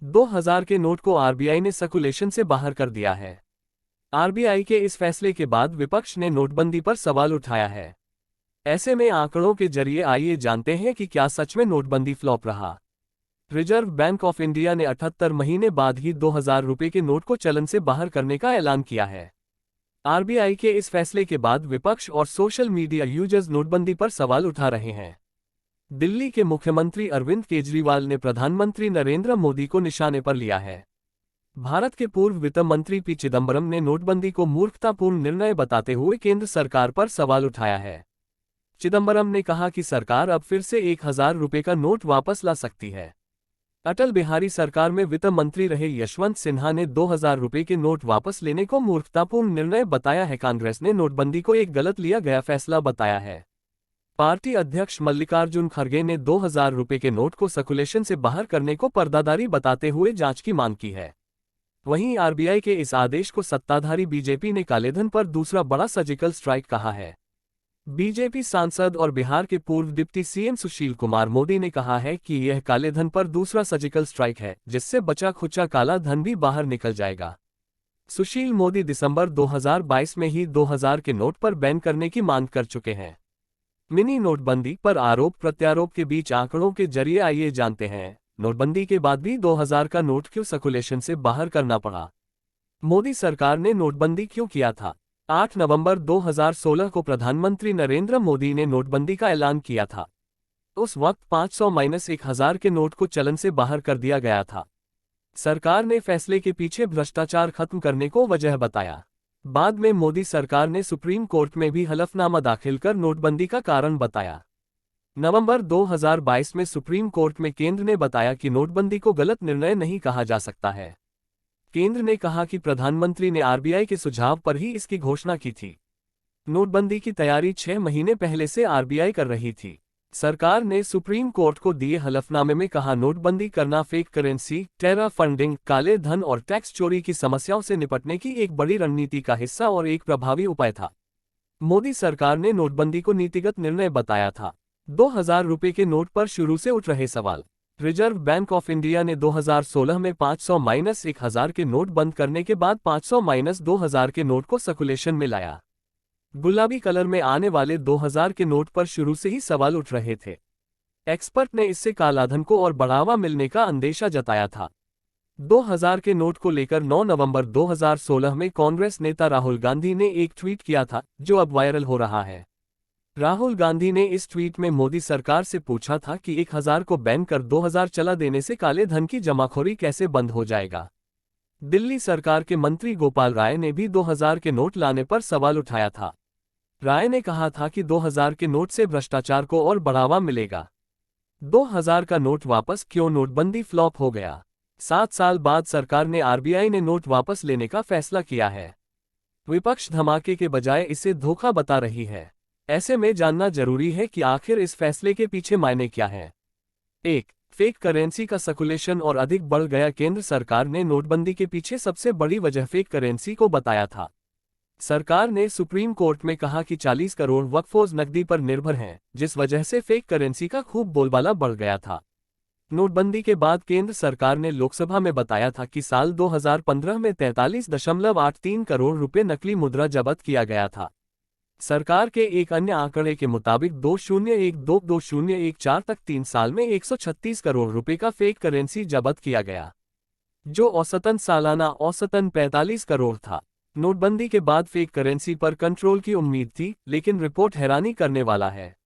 2000 के नोट को आरबीआई ने सर्कुलेशन से बाहर कर दिया है। आरबीआई के इस फैसले के बाद विपक्ष ने नोटबंदी पर सवाल उठाया है। ऐसे में आंकड़ों के जरिए आइए जानते हैं कि क्या सच में नोटबंदी फ्लॉप रहा। रिजर्व बैंक ऑफ इंडिया ने 78 महीने बाद ही 2000 रुपये के नोट को चलन से बाहर करने का ऐलान किया है। आरबीआई के इस फैसले के बाद विपक्ष और सोशल मीडिया यूजर्स नोटबंदी पर सवाल उठा रहे हैं। दिल्ली के मुख्यमंत्री अरविंद केजरीवाल ने प्रधानमंत्री नरेंद्र मोदी को निशाने पर लिया है। भारत के पूर्व वित्त मंत्री पी चिदंबरम ने नोटबंदी को मूर्खतापूर्ण निर्णय बताते हुए केंद्र सरकार पर सवाल उठाया है। चिदंबरम ने कहा कि सरकार अब फिर से 1000 रुपये का नोट वापस ला सकती है। अटल बिहारी सरकार में वित्त मंत्री रहे यशवंत सिन्हा ने 2000 रुपये के नोट वापस लेने को मूर्खतापूर्ण निर्णय बताया है। कांग्रेस ने नोटबंदी को एक गलत लिया गया फैसला बताया है। पार्टी अध्यक्ष मल्लिकार्जुन खड़गे ने 2000 रुपये के नोट को सर्कुलेशन से बाहर करने को पर्दादारी बताते हुए जांच की मांग की है। वहीं आरबीआई के इस आदेश को सत्ताधारी बीजेपी ने कालेधन पर दूसरा बड़ा सर्जिकल स्ट्राइक कहा है। बीजेपी सांसद और बिहार के पूर्व डिप्टी सीएम सुशील कुमार मोदी ने कहा है कि यह कालेधन पर दूसरा सर्जिकल स्ट्राइक है, जिससे बचा खुचा काला धन भी बाहर निकल जाएगा। सुशील मोदी दिसंबर 2022 में ही 2000 के नोट पर बैन करने की मांग कर चुके हैं। मिनी नोटबंदी पर आरोप प्रत्यारोप के बीच आंकड़ों के जरिए आइए जानते हैं, नोटबंदी के बाद भी 2000 का नोट क्यों सर्कुलेशन से बाहर करना पड़ा। मोदी सरकार ने नोटबंदी क्यों किया था। 8 नवंबर 2016 को प्रधानमंत्री नरेंद्र मोदी ने नोटबंदी का ऐलान किया था। उस वक्त 500-1000 के नोट को चलन से बाहर कर दिया गया था। सरकार ने फैसले के पीछे भ्रष्टाचार खत्म करने को वजह बताया। बाद में मोदी सरकार ने सुप्रीम कोर्ट में भी हलफनामा दाखिल कर नोटबंदी का कारण बताया। नवंबर 2022 में सुप्रीम कोर्ट में केंद्र ने बताया कि नोटबंदी को गलत निर्णय नहीं कहा जा सकता है। केंद्र ने कहा कि प्रधानमंत्री ने आरबीआई के सुझाव पर ही इसकी घोषणा की थी। नोटबंदी की तैयारी 6 महीने पहले से आरबीआई कर रही थी। सरकार ने सुप्रीम कोर्ट को दिए हलफनामे में कहा, नोटबंदी करना फेक करेंसी, टेरर फंडिंग, काले धन और टैक्स चोरी की समस्याओं से निपटने की एक बड़ी रणनीति का हिस्सा और एक प्रभावी उपाय था। मोदी सरकार ने नोटबंदी को नीतिगत निर्णय बताया था। 2000 रुपये के नोट पर शुरू से उठ रहे सवाल। रिजर्व बैंक ऑफ इंडिया ने 2016 में 500-1000 के नोट बंद करने के बाद 500-2000 के नोट को सर्कुलेशन में लाया। गुलाबी कलर में आने वाले 2000 के नोट पर शुरू से ही सवाल उठ रहे थे। एक्सपर्ट ने इससे कालाधन को और बढ़ावा मिलने का अंदेशा जताया था। 2000 के नोट को लेकर 9 नवंबर 2016 में कांग्रेस नेता राहुल गांधी ने एक ट्वीट किया था, जो अब वायरल हो रहा है। राहुल गांधी ने इस ट्वीट में मोदी सरकार से पूछा था कि 1000 को बैन कर 2000 चला देने से काले धन की जमाखोरी कैसे बंद हो जाएगा। दिल्ली सरकार के मंत्री गोपाल राय ने भी 2000 के नोट लाने पर सवाल उठाया था। राय ने कहा था कि 2000 के नोट से भ्रष्टाचार को और बढ़ावा मिलेगा। 2000 का नोट वापस क्यों, नोटबंदी फ्लॉप हो गया। 7 साल बाद सरकार ने आरबीआई ने नोट वापस लेने का फैसला किया है। विपक्ष धमाके के बजाय इसे धोखा बता रही है। ऐसे में जानना जरूरी है कि आखिर इस फैसले के पीछे मायने क्या है। 1. फेक करेंसी का सर्कुलेशन और अधिक बढ़ गया। केंद्र सरकार ने नोटबंदी के पीछे सबसे बड़ी वजह फेक करेंसी को बताया था। सरकार ने सुप्रीम कोर्ट में कहा कि 40 करोड़ वर्कफोर्स नकदी पर निर्भर हैं, जिस वजह से फेक करेंसी का खूब बोलबाला बढ़ गया था। नोटबंदी के बाद केंद्र सरकार ने लोकसभा में बताया था कि साल 2015 में 43.83 करोड़ रुपए नकली मुद्रा जब्त किया गया था। सरकार के एक अन्य आंकड़े के मुताबिक 2012-2014 तक 3 साल में 136 करोड़ रुपए का फेक करेंसी जब्त किया गया, जो औसतन सालाना औसतन 45 करोड़ था। नोटबंदी के बाद फेक करेंसी पर कंट्रोल की उम्मीद थी, लेकिन रिपोर्ट हैरानी करने वाला है।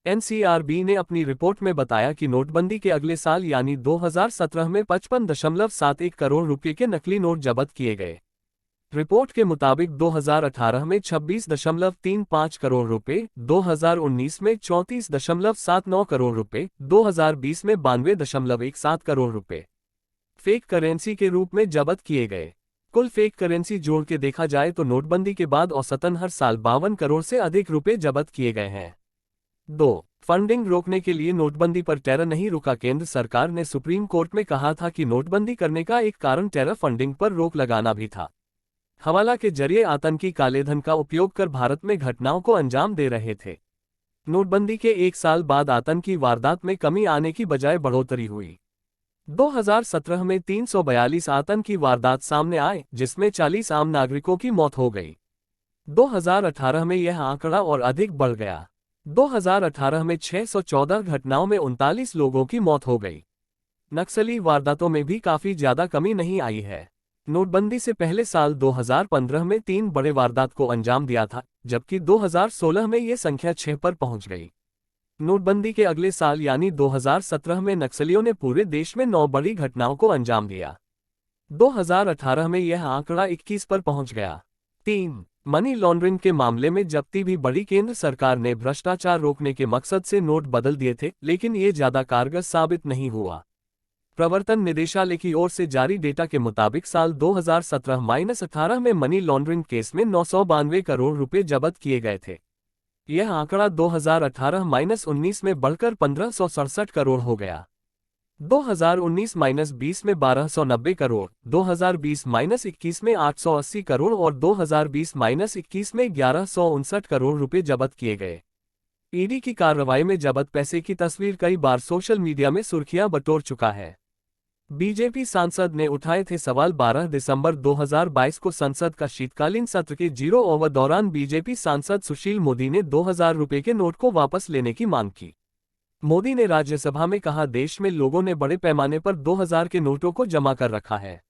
एनसीआरबी ने अपनी रिपोर्ट में बताया कि नोटबंदी के अगले साल यानी 2017 में 55.71 करोड़ रुपए के नकली नोट जब्त किए गए। रिपोर्ट के मुताबिक 2018 में 26.35 करोड़ रुपए, 2019 में 34.79 करोड़ रुपए, 2020 में 92.17 करोड़ रुपए फेक करेंसी के रूप में जब्त किए गए। कुल फेक करेंसी जोड़ के देखा जाए तो नोटबंदी के बाद औसतन हर साल 52 करोड़ से अधिक रुपए जब्त किए गए हैं। 2. फंडिंग रोकने के लिए नोटबंदी पर टेरर नहीं रुका। केंद्र सरकार ने सुप्रीम कोर्ट में कहा था कि नोटबंदी करने का एक कारण टेरर फंडिंग पर रोक लगाना भी था। हवाला के जरिए आतंकी कालेधन का उपयोग कर भारत में घटनाओं को अंजाम दे रहे थे। नोटबंदी के 1 साल बाद आतंकी वारदात में कमी आने की बजाय बढ़ोतरी हुई। 2017 में 342 आतंकी वारदात सामने आए, जिसमें 40 आम नागरिकों की मौत हो गई। 2018 में यह आंकड़ा और अधिक बढ़ गया। 2018 में 614 घटनाओं में 39 लोगों की मौत हो गई। नक्सली वारदातों में भी काफी ज्यादा कमी नहीं आई है। नोटबंदी से पहले साल 2015 में 3 बड़े वारदात को अंजाम दिया था, जबकि 2016 में ये संख्या 6 पर पहुंच गई। नोटबंदी के अगले साल यानी 2017 में नक्सलियों ने पूरे देश में 9 बड़ी घटनाओं को अंजाम दिया। 2018 में यह आंकड़ा 21 पर पहुंच गया। 3 मनी लॉन्ड्रिंग के मामले में जब्ती भी बढ़ी। केंद्र सरकार ने भ्रष्टाचार रोकने के मकसद से नोट बदल दिए थे, लेकिन ये ज्यादा कारगर साबित नहीं हुआ। प्रवर्तन निदेशालय की ओर से जारी डेटा के मुताबिक साल 2017-18 में मनी लॉन्ड्रिंग केस में 992 करोड़ रुपए जब्त किए गए थे। यह आंकड़ा 2018-19 में बढ़कर 1567 करोड़ हो गया। 2019-20 में 1290 करोड़, 2020-21 में 880 करोड़ और 2020-21 में 1159 करोड़ रुपए जब्त किए गए। ईडी की कार्रवाई में जब्त पैसे की तस्वीर कई बार सोशल मीडिया में सुर्खियां बटोर चुका है। बीजेपी सांसद ने उठाए थे सवाल। 12 दिसंबर 2022 को संसद का शीतकालीन सत्र के 0 ओवर दौरान बीजेपी सांसद सुशील मोदी ने 2000 रुपए के नोट को वापस लेने की मांग की। मोदी ने राज्यसभा में कहा, देश में लोगों ने बड़े पैमाने पर 2000 के नोटों को जमा कर रखा है।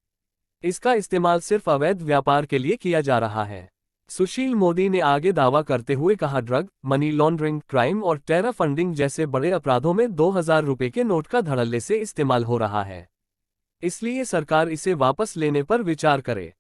इसका इस्तेमाल सिर्फ अवैध व्यापार के लिए किया जा रहा है। सुशील मोदी ने आगे दावा करते हुए कहा, ड्रग, मनी लॉन्ड्रिंग, क्राइम और टेरर फंडिंग जैसे बड़े अपराधों में 2000 रुपए के नोट का धड़ल्ले से इस्तेमाल हो रहा है। इसलिए सरकार इसे वापस लेने पर विचार करे।